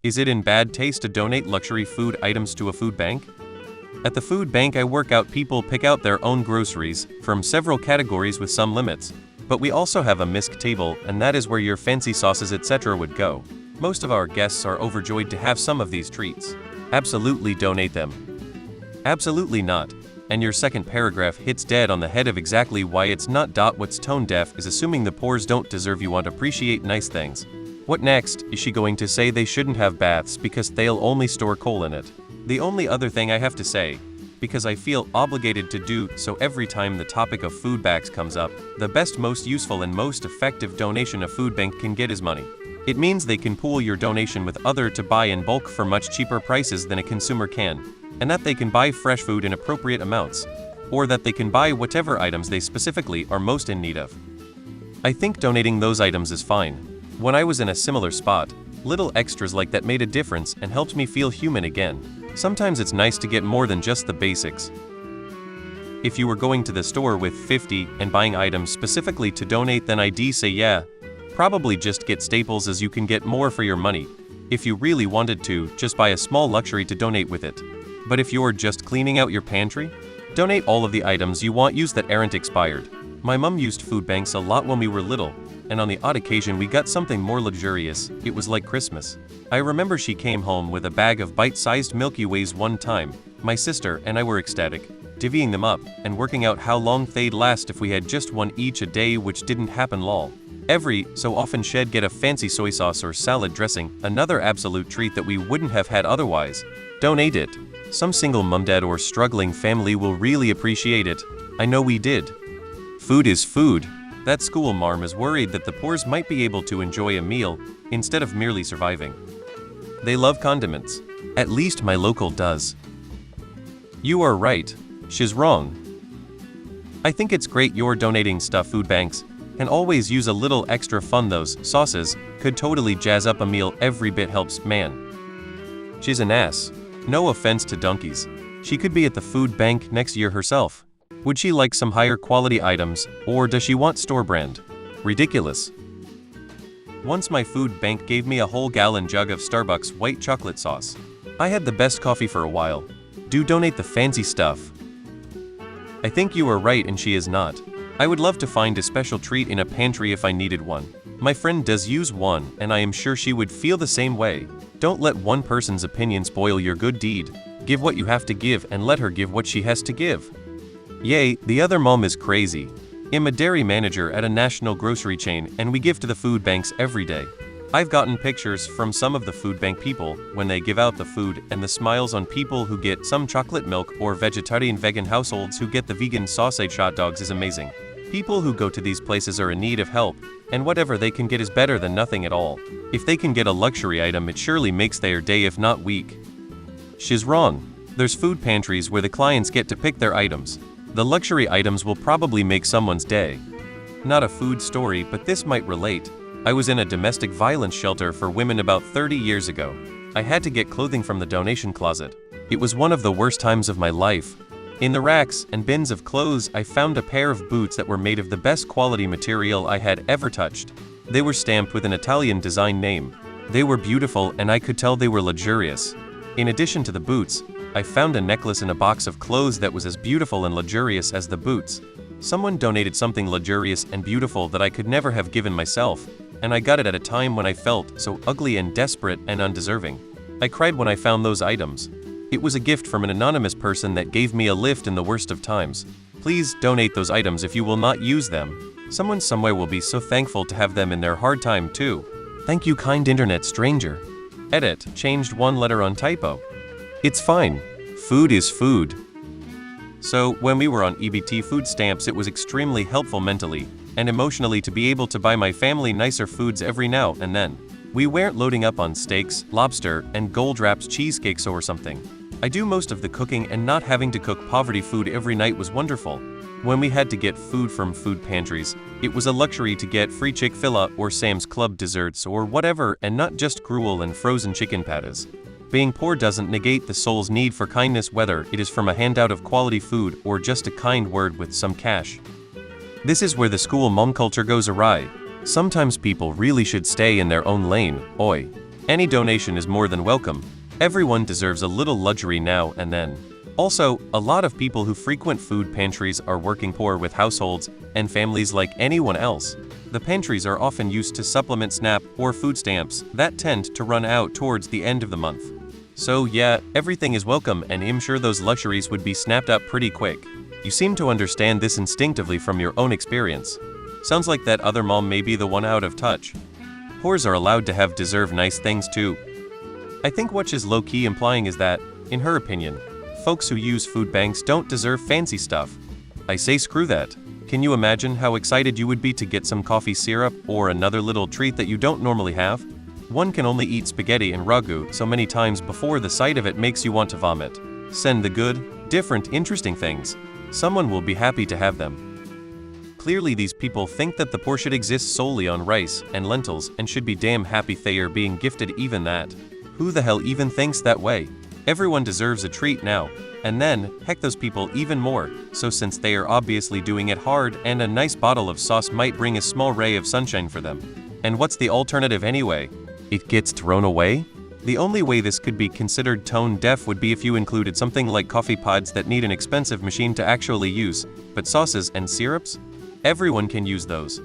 Is it in bad taste to donate luxury food items to a food bank? At the food bank I work out, people pick out their own groceries from several categories with some limits. But we also have a misc table, and that is where your fancy sauces etc. would go. Most of our guests are overjoyed to have some of these treats. Absolutely donate them. Absolutely not. And your second paragraph hits dead on the head of exactly why it's not. What's tone deaf is assuming the poors don't deserve you want to appreciate nice things. What next? Is she going to say they shouldn't have baths because they'll only store coal in it? The only other thing I have to say, because I feel obligated to do so every time the topic of food bags comes up, the best, most useful and most effective donation a food bank can get is money. It means they can pool your donation with other to buy in bulk for much cheaper prices than a consumer can, and that they can buy fresh food in appropriate amounts, or that they can buy whatever items they specifically are most in need of. I think donating those items is fine. When I was in a similar spot, little extras like that made a difference and helped me feel human again. Sometimes it's nice to get more than just the basics. If you were going to the store with 50 and buying items specifically to donate, then I'd say yeah, probably just get staples as you can get more for your money. If you really wanted to, just buy a small luxury to donate with it. But if you're just cleaning out your pantry, donate all of the items you want used that aren't expired. My mom used food banks a lot when we were little, and on the odd occasion we got something more luxurious. It was like Christmas. I remember she came home with a bag of bite-sized Milky Ways one time. My sister and I were ecstatic, divvying them up and working out how long they'd last if we had just one each a day, which didn't happen lol. Every so often she'd get a fancy soy sauce or salad dressing, another absolute treat that we wouldn't have had otherwise. Donate it. Some single mom, dad or struggling family will really appreciate it. I know we did. Food is food. That school marm is worried that the poors might be able to enjoy a meal instead of merely surviving. They love condiments. At least my local does. You are right. She's wrong. I think it's great you're donating stuff. Food banks can always use a little extra fun. Those sauces could totally jazz up a meal. Every bit helps, man. She's an ass. No offense to donkeys. She could be at the food bank next year herself. Would she like some higher quality items, or does she want store brand? Ridiculous. Once my food bank gave me a whole gallon jug of Starbucks white chocolate sauce. I had the best coffee for a while. Do donate the fancy stuff. I think you are right and she is not. I would love to find a special treat in a pantry if I needed one. My friend does use one, and I am sure she would feel the same way. Don't let one person's opinion spoil your good deed. Give what you have to give and let her give what she has to give. Yay, the other mom is crazy. I'm a dairy manager at a national grocery chain and we give to the food banks every day. I've gotten pictures from some of the food bank people when they give out the food, and the smiles on people who get some chocolate milk, or vegetarian/vegan households who get the vegan sausage hot dogs is amazing. People who go to these places are in need of help, and whatever they can get is better than nothing at all. If they can get a luxury item, it surely makes their day, if not week. She's wrong. There's food pantries where the clients get to pick their items. The luxury items will probably make someone's day. Not a food story, but this might relate. I was in a domestic violence shelter for women about 30 years ago. I had to get clothing from the donation closet. It was one of the worst times of my life. In the racks and bins of clothes, I found a pair of boots that were made of the best quality material I had ever touched. They were stamped with an Italian design name. They were beautiful and I could tell they were luxurious. In addition to the boots, I found a necklace in a box of clothes that was as beautiful and luxurious as the boots. Someone donated something luxurious and beautiful that I could never have given myself, and I got it at a time when I felt so ugly and desperate and undeserving. I cried when I found those items. It was a gift from an anonymous person that gave me a lift in the worst of times. Please donate those items if you will not use them. Someone somewhere will be so thankful to have them in their hard time too. Thank you, kind internet stranger. Edit, changed one letter on typo. It's fine. Food is food. So, when we were on EBT food stamps, it was extremely helpful mentally and emotionally to be able to buy my family nicer foods every now and then. We weren't loading up on steaks, lobster, and gold wrapped cheesecakes or something. I do most of the cooking, and not having to cook poverty food every night was wonderful. When we had to get food from food pantries, it was a luxury to get free Chick-fil-A or Sam's Club desserts or whatever, and not just gruel and frozen chicken patties. Being poor doesn't negate the soul's need for kindness, whether it is from a handout of quality food or just a kind word with some cash. This is where the school mom culture goes awry. Sometimes people really should stay in their own lane, oi. Any donation is more than welcome. Everyone deserves a little luxury now and then. Also, a lot of people who frequent food pantries are working poor with households and families like anyone else. The pantries are often used to supplement SNAP or food stamps that tend to run out towards the end of the month. So yeah, everything is welcome, and I'm sure those luxuries would be snapped up pretty quick. You seem to understand this instinctively from your own experience. Sounds like that other mom may be the one out of touch. Whores are allowed to deserve nice things too. I think what she's low-key implying is that, in her opinion, folks who use food banks don't deserve fancy stuff. I say screw that. Can you imagine how excited you would be to get some coffee syrup or another little treat that you don't normally have? One can only eat spaghetti and ragu so many times before the sight of it makes you want to vomit. Send the good, different, interesting things. Someone will be happy to have them. Clearly these people think that the poor should exist solely on rice and lentils and should be damn happy they are being gifted even that. Who the hell even thinks that way? Everyone deserves a treat now. And then, heck those people even more, so since they are obviously doing it hard and a nice bottle of sauce might bring a small ray of sunshine for them. And what's the alternative anyway? It gets thrown away? The only way this could be considered tone deaf would be if you included something like coffee pods that need an expensive machine to actually use, but sauces and syrups? Everyone can use those.